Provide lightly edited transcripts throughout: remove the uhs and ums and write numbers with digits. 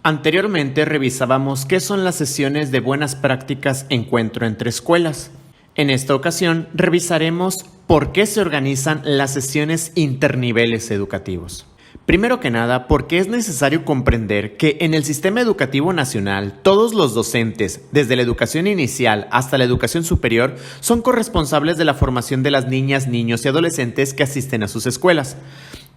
Anteriormente revisábamos qué son las sesiones de buenas prácticas encuentro entre escuelas. En esta ocasión revisaremos por qué se organizan las sesiones interniveles educativos. Primero que nada, porque es necesario comprender que en el sistema educativo nacional, todos los docentes, desde la educación inicial hasta la educación superior, son corresponsables de la formación de las niñas, niños y adolescentes que asisten a sus escuelas.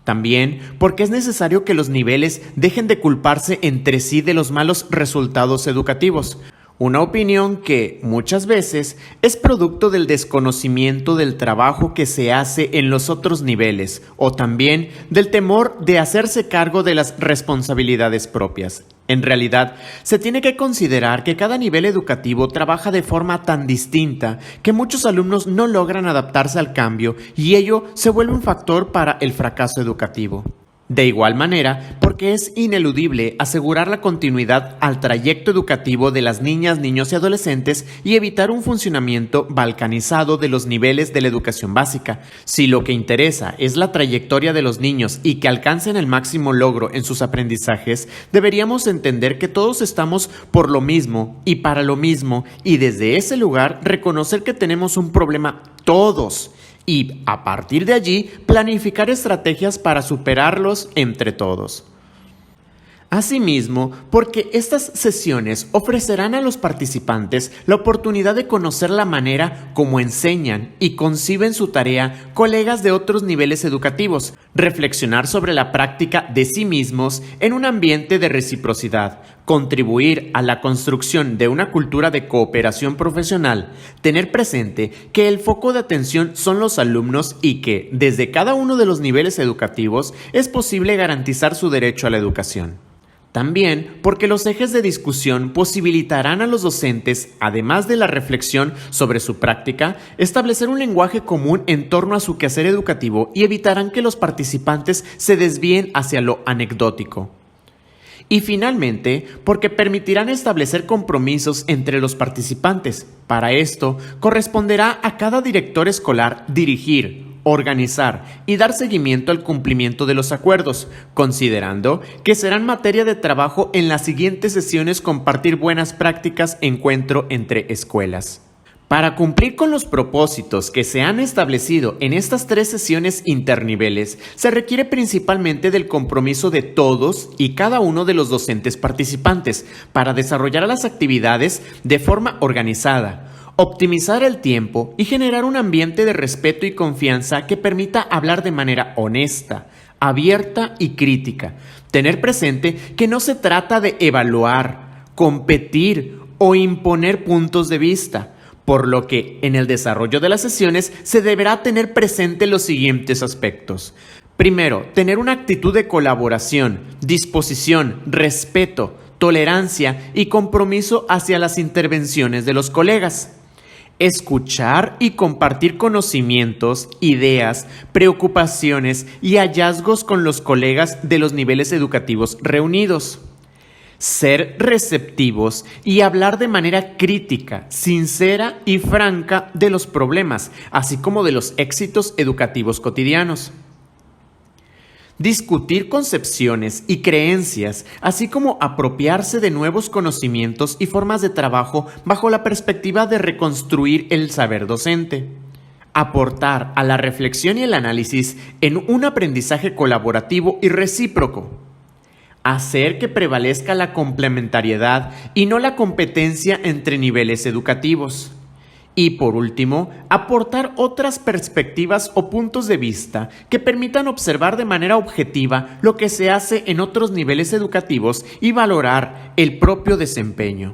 También porque es necesario que los niveles dejen de culparse entre sí de los malos resultados educativos. Una opinión que, muchas veces, es producto del desconocimiento del trabajo que se hace en los otros niveles, o también del temor de hacerse cargo de las responsabilidades propias. En realidad, se tiene que considerar que cada nivel educativo trabaja de forma tan distinta que muchos alumnos no logran adaptarse al cambio y ello se vuelve un factor para el fracaso educativo. De igual manera, porque es ineludible asegurar la continuidad al trayecto educativo de las niñas, niños y adolescentes y evitar un funcionamiento balcanizado de los niveles de la educación básica. Si lo que interesa es la trayectoria de los niños y que alcancen el máximo logro en sus aprendizajes, deberíamos entender que todos estamos por lo mismo y para lo mismo y desde ese lugar reconocer que tenemos un problema todos. Y, a partir de allí, planificar estrategias para superarlos entre todos. Asimismo, porque estas sesiones ofrecerán a los participantes la oportunidad de conocer la manera como enseñan y conciben su tarea colegas de otros niveles educativos, reflexionar sobre la práctica de sí mismos en un ambiente de reciprocidad, contribuir a la construcción de una cultura de cooperación profesional, tener presente que el foco de atención son los alumnos y que, desde cada uno de los niveles educativos, es posible garantizar su derecho a la educación. También porque los ejes de discusión posibilitarán a los docentes, además de la reflexión sobre su práctica, establecer un lenguaje común en torno a su quehacer educativo y evitarán que los participantes se desvíen hacia lo anecdótico. Y finalmente, porque permitirán establecer compromisos entre los participantes. Para esto, corresponderá a cada director escolar dirigir, organizar y dar seguimiento al cumplimiento de los acuerdos, considerando que serán materia de trabajo en las siguientes sesiones compartir buenas prácticas encuentro entre escuelas. Para cumplir con los propósitos que se han establecido en estas 3 sesiones interniveles, se requiere principalmente del compromiso de todos y cada uno de los docentes participantes para desarrollar las actividades de forma organizada, optimizar el tiempo y generar un ambiente de respeto y confianza que permita hablar de manera honesta, abierta y crítica. Tener presente que no se trata de evaluar, competir o imponer puntos de vista, por lo que en el desarrollo de las sesiones se deberá tener presente los siguientes aspectos. Primero, tener una actitud de colaboración, disposición, respeto, tolerancia y compromiso hacia las intervenciones de los colegas. Escuchar y compartir conocimientos, ideas, preocupaciones y hallazgos con los colegas de los niveles educativos reunidos. Ser receptivos y hablar de manera crítica, sincera y franca de los problemas, así como de los éxitos educativos cotidianos. Discutir concepciones y creencias, así como apropiarse de nuevos conocimientos y formas de trabajo bajo la perspectiva de reconstruir el saber docente. Aportar a la reflexión y el análisis en un aprendizaje colaborativo y recíproco. Hacer que prevalezca la complementariedad y no la competencia entre niveles educativos. Y por último, aportar otras perspectivas o puntos de vista que permitan observar de manera objetiva lo que se hace en otros niveles educativos y valorar el propio desempeño.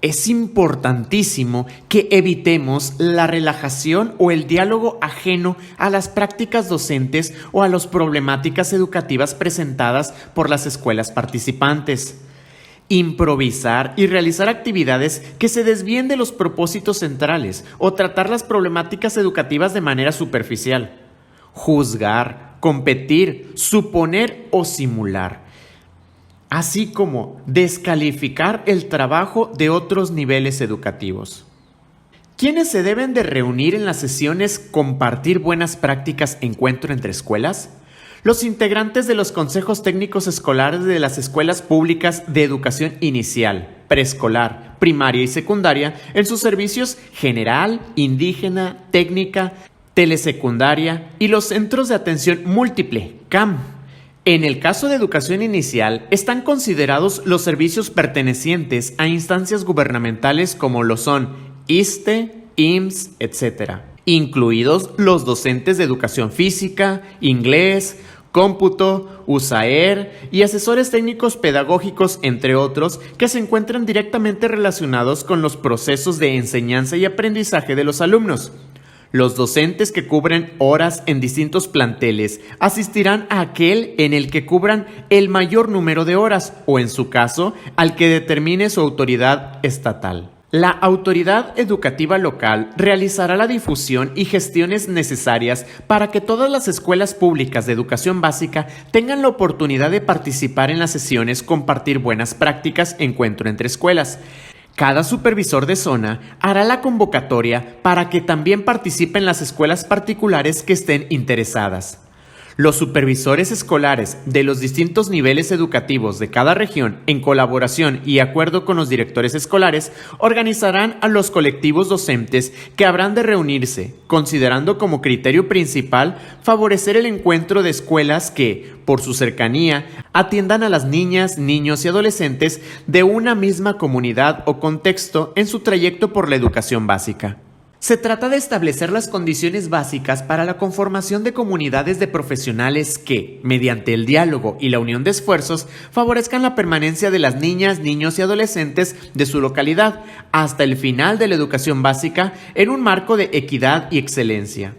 Es importantísimo que evitemos la relajación o el diálogo ajeno a las prácticas docentes o a las problemáticas educativas presentadas por las escuelas participantes. Improvisar y realizar actividades que se desvíen de los propósitos centrales o tratar las problemáticas educativas de manera superficial. Juzgar, competir, suponer o simular. Así como descalificar el trabajo de otros niveles educativos. ¿Quiénes se deben de reunir en las sesiones compartir buenas prácticas encuentro entre escuelas? Los integrantes de los consejos técnicos escolares de las escuelas públicas de educación inicial, preescolar, primaria y secundaria en sus servicios general, indígena, técnica, telesecundaria y los centros de atención múltiple, CAM. En el caso de educación inicial, están considerados los servicios pertenecientes a instancias gubernamentales como lo son ISSSTE, IMSS, etc., incluidos los docentes de educación física, inglés, cómputo, USAER y asesores técnicos pedagógicos, entre otros, que se encuentran directamente relacionados con los procesos de enseñanza y aprendizaje de los alumnos. Los docentes que cubren horas en distintos planteles asistirán a aquel en el que cubran el mayor número de horas o, en su caso, al que determine su autoridad estatal. La autoridad educativa local realizará la difusión y gestiones necesarias para que todas las escuelas públicas de educación básica tengan la oportunidad de participar en las sesiones Compartir Buenas Prácticas Encuentro entre Escuelas. Cada supervisor de zona hará la convocatoria para que también participen las escuelas particulares que estén interesadas. Los supervisores escolares de los distintos niveles educativos de cada región, en colaboración y acuerdo con los directores escolares, organizarán a los colectivos docentes que habrán de reunirse, considerando como criterio principal favorecer el encuentro de escuelas que, por su cercanía, atiendan a las niñas, niños y adolescentes de una misma comunidad o contexto en su trayecto por la educación básica. Se trata de establecer las condiciones básicas para la conformación de comunidades de profesionales que, mediante el diálogo y la unión de esfuerzos, favorezcan la permanencia de las niñas, niños y adolescentes de su localidad hasta el final de la educación básica en un marco de equidad y excelencia.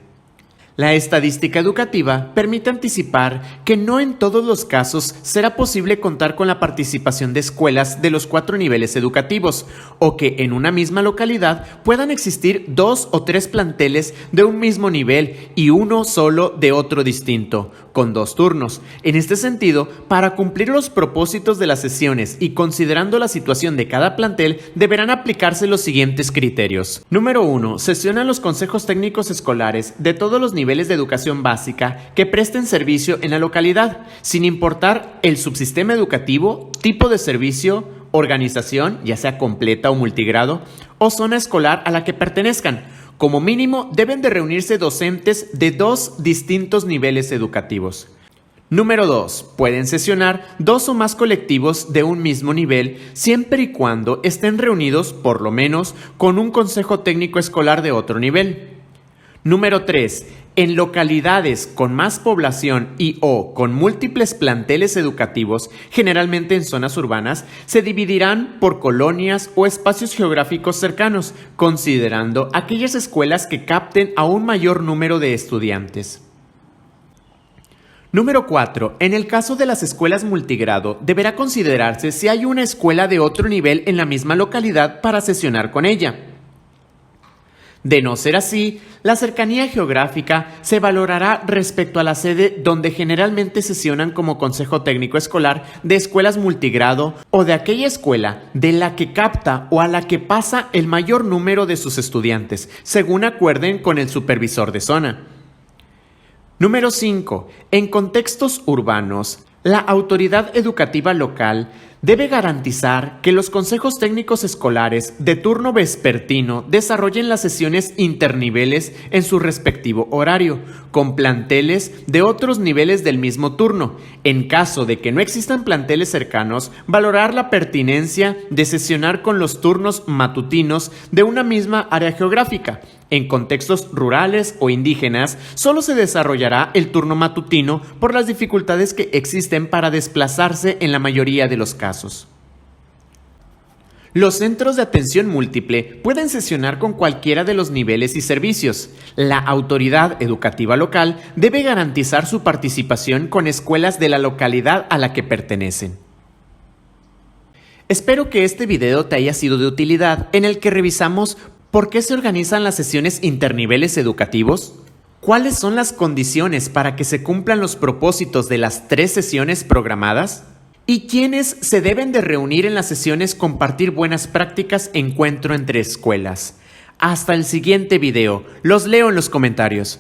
La estadística educativa permite anticipar que no en todos los casos será posible contar con la participación de escuelas de los 4 niveles educativos, o que en una misma localidad puedan existir 2 o 3 planteles de un mismo nivel y uno solo de otro distinto, con 2 turnos. En este sentido, para cumplir los propósitos de las sesiones y considerando la situación de cada plantel, deberán aplicarse los siguientes criterios. Número 1. Sesionan los consejos técnicos escolares de todos los niveles de educación básica que presten servicio en la localidad, sin importar el subsistema educativo, tipo de servicio, organización, ya sea completa o multigrado, o zona escolar a la que pertenezcan. Como mínimo, deben de reunirse docentes de 2 distintos niveles educativos. Número 2. Pueden sesionar 2 o más colectivos de un mismo nivel siempre y cuando estén reunidos, por lo menos, con un consejo técnico escolar de otro nivel. Número 3. En localidades con más población y o con múltiples planteles educativos, generalmente en zonas urbanas, se dividirán por colonias o espacios geográficos cercanos, considerando aquellas escuelas que capten a un mayor número de estudiantes. Número 4. En el caso de las escuelas multigrado, deberá considerarse si hay una escuela de otro nivel en la misma localidad para sesionar con ella. De no ser así, la cercanía geográfica se valorará respecto a la sede donde generalmente sesionan como consejo técnico escolar de escuelas multigrado o de aquella escuela de la que capta o a la que pasa el mayor número de sus estudiantes, según acuerden con el supervisor de zona. Número 5. En contextos urbanos, la autoridad educativa local debe garantizar que los consejos técnicos escolares de turno vespertino desarrollen las sesiones interniveles en su respectivo horario, con planteles de otros niveles del mismo turno. En caso de que no existan planteles cercanos, valorar la pertinencia de sesionar con los turnos matutinos de una misma área geográfica. En contextos rurales o indígenas, solo se desarrollará el turno matutino por las dificultades que existen para desplazarse en la mayoría de los casos. Los centros de atención múltiple pueden sesionar con cualquiera de los niveles y servicios. La autoridad educativa local debe garantizar su participación con escuelas de la localidad a la que pertenecen. Espero que este video te haya sido de utilidad, en el que revisamos ¿por qué se organizan las sesiones interniveles educativos? ¿Cuáles son las condiciones para que se cumplan los propósitos de las 3 sesiones programadas? ¿Y quiénes se deben de reunir en las sesiones Compartir Buenas Prácticas Encuentro entre Escuelas? Hasta el siguiente video. Los leo en los comentarios.